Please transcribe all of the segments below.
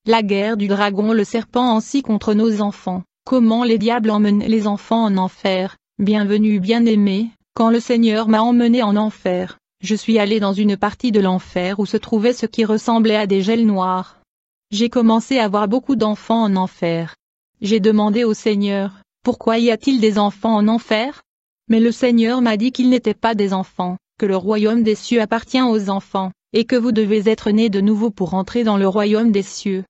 La guerre du dragon, le serpent ainsi contre nos enfants. Comment les diables emmènent les enfants en enfer. Bienvenue bien-aimé, quand le Seigneur m'a emmené en enfer, je suis allé dans une partie de l'enfer où se trouvait ce qui ressemblait à des gels noirs. J'ai commencé à voir beaucoup d'enfants en enfer. J'ai demandé au Seigneur, pourquoi y a-t-il des enfants en enfer? Mais le Seigneur m'a dit qu'ils n'étaient pas des enfants, que le royaume des cieux appartient aux enfants, et que vous devez être nés de nouveau pour entrer dans le royaume des cieux.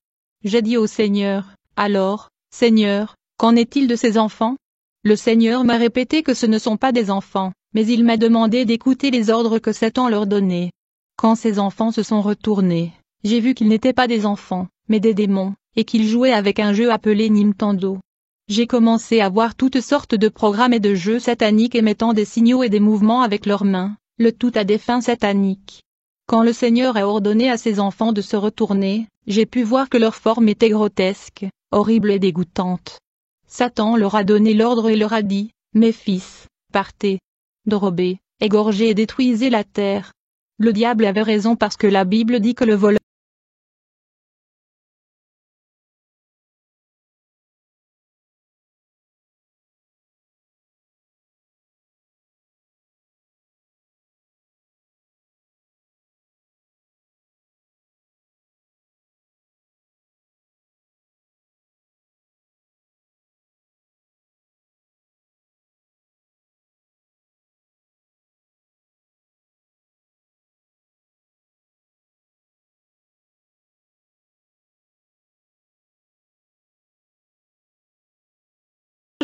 J'ai dit au Seigneur, alors, Seigneur, qu'en est-il de ces enfants? Le Seigneur m'a répété que ce ne sont pas des enfants, mais il m'a demandé d'écouter les ordres que Satan leur donnait. Quand ces enfants se sont retournés, j'ai vu qu'ils n'étaient pas des enfants, mais des démons, et qu'ils jouaient avec un jeu appelé Nintendo. J'ai commencé à voir toutes sortes de programmes et de jeux sataniques émettant des signaux et des mouvements avec leurs mains, le tout à des fins sataniques. Quand le Seigneur a ordonné à ses enfants de se retourner, j'ai pu voir que leur forme était grotesque, horrible et dégoûtante. Satan leur a donné l'ordre et leur a dit, « Mes fils, partez, dérobez, égorgez et détruisez la terre. » Le diable avait raison parce que la Bible dit que le voleur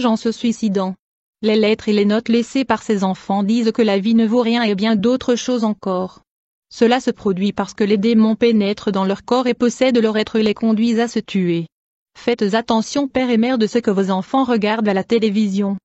en se suicidant. Les lettres et les notes laissées par ces enfants disent que la vie ne vaut rien et bien d'autres choses encore. Cela se produit parce que les démons pénètrent dans leur corps et possèdent leur être et les conduisent à se tuer. Faites attention père et mère de ce que vos enfants regardent à la télévision.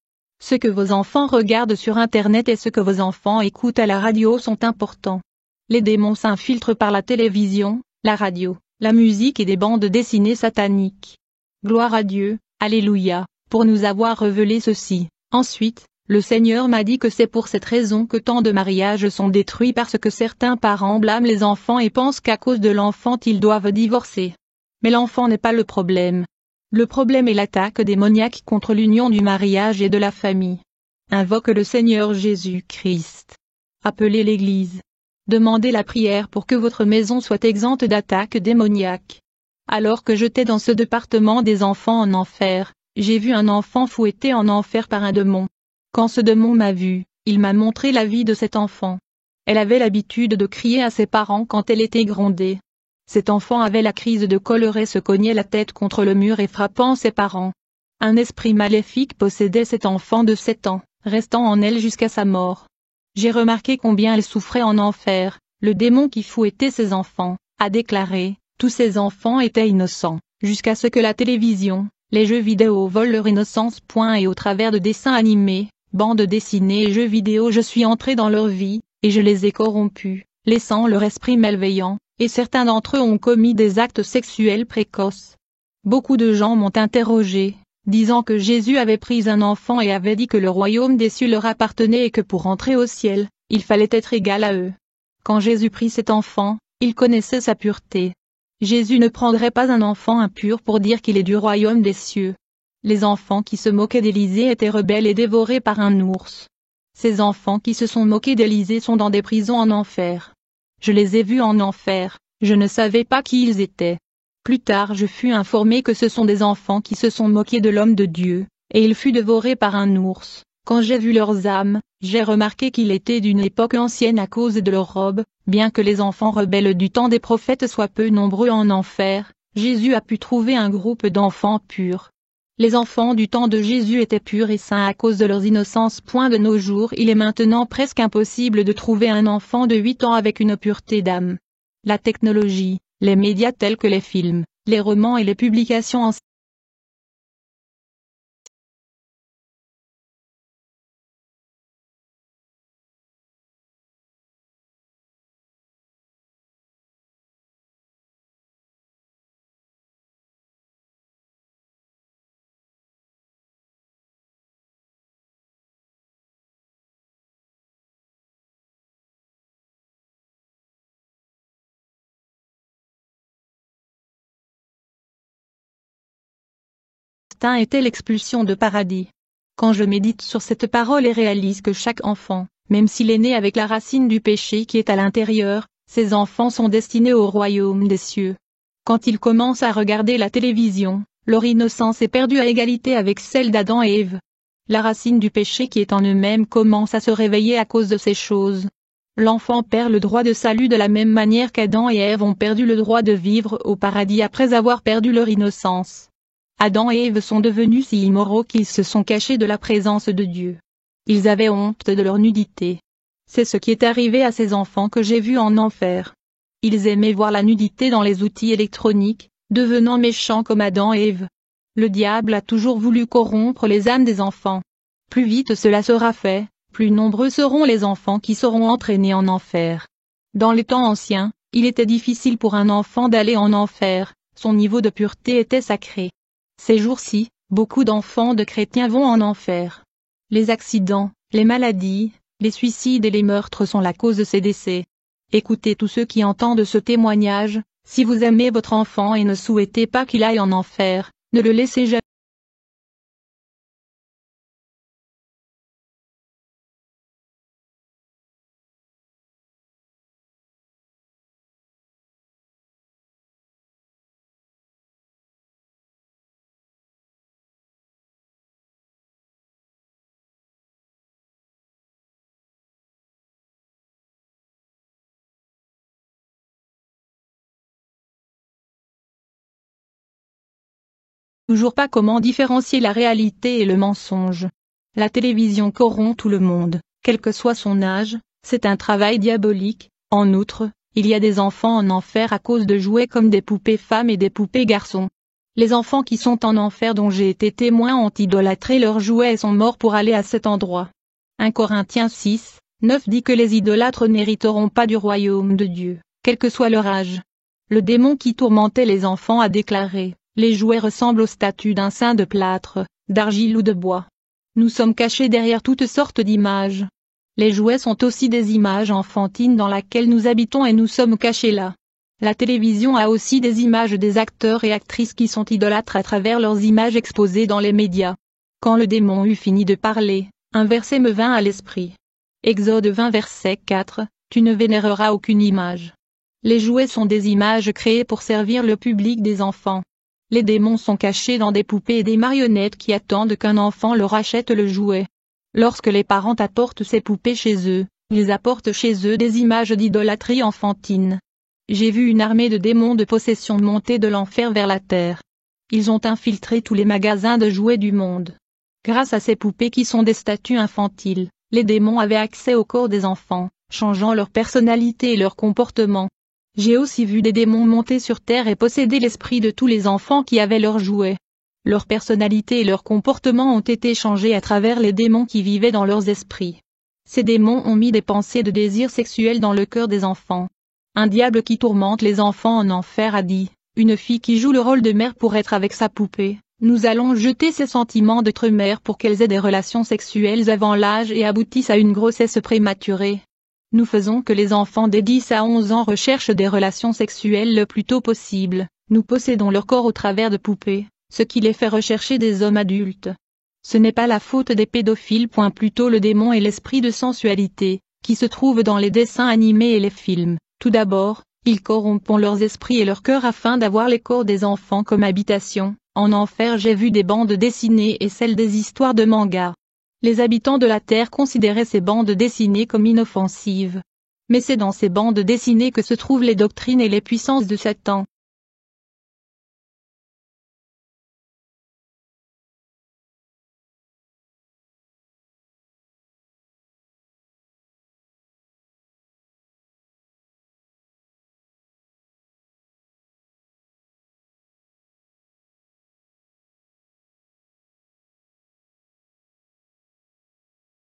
Ce que vos enfants regardent sur Internet et ce que vos enfants écoutent à la radio sont importants. Les démons s'infiltrent par la télévision, la radio, la musique et des bandes dessinées sataniques. Gloire à Dieu, Alléluia, pour nous avoir révélé ceci. Ensuite, le Seigneur m'a dit que c'est pour cette raison que tant de mariages sont détruits parce que certains parents blâment les enfants et pensent qu'à cause de l'enfant ils doivent divorcer. Mais l'enfant n'est pas le problème. Le problème est l'attaque démoniaque contre l'union du mariage et de la famille. Invoque le Seigneur Jésus-Christ. Appelez l'Église. Demandez la prière pour que votre maison soit exempte d'attaques démoniaques. Alors que j'étais dans ce département des enfants en enfer, j'ai vu un enfant fouetté en enfer par un démon. Quand ce démon m'a vu, il m'a montré la vie de cet enfant. Elle avait l'habitude de crier à ses parents quand elle était grondée. Cet enfant avait la crise de colère et se cognait la tête contre le mur et frappant ses parents. Un esprit maléfique possédait cet enfant de 7 ans, restant en elle jusqu'à sa mort. J'ai remarqué combien elle souffrait en enfer. Le démon qui fouettait ses enfants, a déclaré, tous ces enfants étaient innocents, jusqu'à ce que la télévision, les jeux vidéo volent leur innocence. Et au travers de dessins animés, bandes dessinées et jeux vidéo je suis entré dans leur vie, et je les ai corrompus, laissant leur esprit malveillant, et certains d'entre eux ont commis des actes sexuels précoces. Beaucoup de gens m'ont interrogé, disant que Jésus avait pris un enfant et avait dit que le royaume des cieux leur appartenait et que pour entrer au ciel, il fallait être égal à eux. Quand Jésus prit cet enfant, il connaissait sa pureté. Jésus ne prendrait pas un enfant impur pour dire qu'il est du royaume des cieux. Les enfants qui se moquaient d'Élisée étaient rebelles et dévorés par un ours. Ces enfants qui se sont moqués d'Élisée sont dans des prisons en enfer. Je les ai vus en enfer, je ne savais pas qui ils étaient. Plus tard je fus informé que ce sont des enfants qui se sont moqués de l'homme de Dieu, et il fut dévoré par un ours. Quand j'ai vu leurs âmes, j'ai remarqué qu'ils étaient d'une époque ancienne à cause de leurs robes. Bien que les enfants rebelles du temps des prophètes soient peu nombreux en enfer, Jésus a pu trouver un groupe d'enfants purs. Les enfants du temps de Jésus étaient purs et saints à cause de leur innocence. De nos jours il est maintenant presque impossible de trouver un enfant de 8 ans avec une pureté d'âme. La technologie, les médias tels que les films, les romans et les publications en destin était l'expulsion de paradis. Quand je médite sur cette parole et réalise que chaque enfant, même s'il est né avec la racine du péché qui est à l'intérieur, ces enfants sont destinés au royaume des cieux. Quand ils commencent à regarder la télévision, leur innocence est perdue à égalité avec celle d'Adam et Ève. La racine du péché qui est en eux-mêmes commence à se réveiller à cause de ces choses. L'enfant perd le droit de salut de la même manière qu'Adam et Ève ont perdu le droit de vivre au paradis après avoir perdu leur innocence. Adam et Ève sont devenus si immoraux qu'ils se sont cachés de la présence de Dieu. Ils avaient honte de leur nudité. C'est ce qui est arrivé à ces enfants que j'ai vus en enfer. Ils aimaient voir la nudité dans les outils électroniques, devenant méchants comme Adam et Ève. Le diable a toujours voulu corrompre les âmes des enfants. Plus vite cela sera fait, plus nombreux seront les enfants qui seront entraînés en enfer. Dans les temps anciens, il était difficile pour un enfant d'aller en enfer, son niveau de pureté était sacré. Ces jours-ci, beaucoup d'enfants de chrétiens vont en enfer. Les accidents, les maladies, les suicides et les meurtres sont la cause de ces décès. Écoutez tous ceux qui entendent ce témoignage, si vous aimez votre enfant et ne souhaitez pas qu'il aille en enfer, ne le laissez jamais. Toujours pas comment différencier la réalité et le mensonge. La télévision corrompt tout le monde, quel que soit son âge, c'est un travail diabolique. En outre, il y a des enfants en enfer à cause de jouets comme des poupées femmes et des poupées garçons. Les enfants qui sont en enfer dont j'ai été témoin ont idolâtré leurs jouets et sont morts pour aller à cet endroit. 1 Corinthiens 6, 9 dit que les idolâtres n'hériteront pas du royaume de Dieu, quel que soit leur âge. Le démon qui tourmentait les enfants a déclaré: les jouets ressemblent aux statues d'un saint de plâtre, d'argile ou de bois. Nous sommes cachés derrière toutes sortes d'images. Les jouets sont aussi des images enfantines dans lesquelles nous habitons et nous sommes cachés là. La télévision a aussi des images des acteurs et actrices qui sont idolâtres à travers leurs images exposées dans les médias. Quand le démon eut fini de parler, un verset me vint à l'esprit. Exode 20 verset 4, tu ne vénéreras aucune image. Les jouets sont des images créées pour servir le public des enfants. Les démons sont cachés dans des poupées et des marionnettes qui attendent qu'un enfant leur achète le jouet. Lorsque les parents apportent ces poupées chez eux, ils apportent chez eux des images d'idolâtrie enfantine. J'ai vu une armée de démons de possession monter de l'enfer vers la terre. Ils ont infiltré tous les magasins de jouets du monde. Grâce à ces poupées qui sont des statues infantiles, les démons avaient accès au corps des enfants, changeant leur personnalité et leur comportement. J'ai aussi vu des démons monter sur terre et posséder l'esprit de tous les enfants qui avaient leurs jouets. Leur personnalité et leur comportement ont été changés à travers les démons qui vivaient dans leurs esprits. Ces démons ont mis des pensées de désir sexuel dans le cœur des enfants. Un diable qui tourmente les enfants en enfer a dit, une fille qui joue le rôle de mère pour être avec sa poupée, nous allons jeter ses sentiments d'être mère pour qu'elles aient des relations sexuelles avant l'âge et aboutissent à une grossesse prématurée. Nous faisons que les enfants des 10 à 11 ans recherchent des relations sexuelles le plus tôt possible, nous possédons leur corps au travers de poupées, ce qui les fait rechercher des hommes adultes. Ce n'est pas la faute des pédophiles. Plutôt le démon et l'esprit de sensualité, qui se trouvent dans les dessins animés et les films. Tout d'abord, ils corrompent leurs esprits et leur cœur afin d'avoir les corps des enfants comme habitation. En enfer j'ai vu des bandes dessinées et celles des histoires de manga. Les habitants de la Terre considéraient ces bandes dessinées comme inoffensives. Mais c'est dans ces bandes dessinées que se trouvent les doctrines et les puissances de Satan.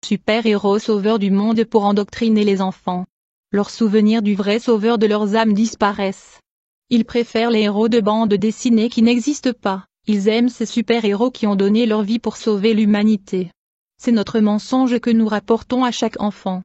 Super-héros sauveurs du monde pour endoctriner les enfants. Leurs souvenirs du vrai sauveur de leurs âmes disparaissent. Ils préfèrent les héros de bandes dessinées qui n'existent pas, ils aiment ces super-héros qui ont donné leur vie pour sauver l'humanité. C'est notre mensonge que nous rapportons à chaque enfant.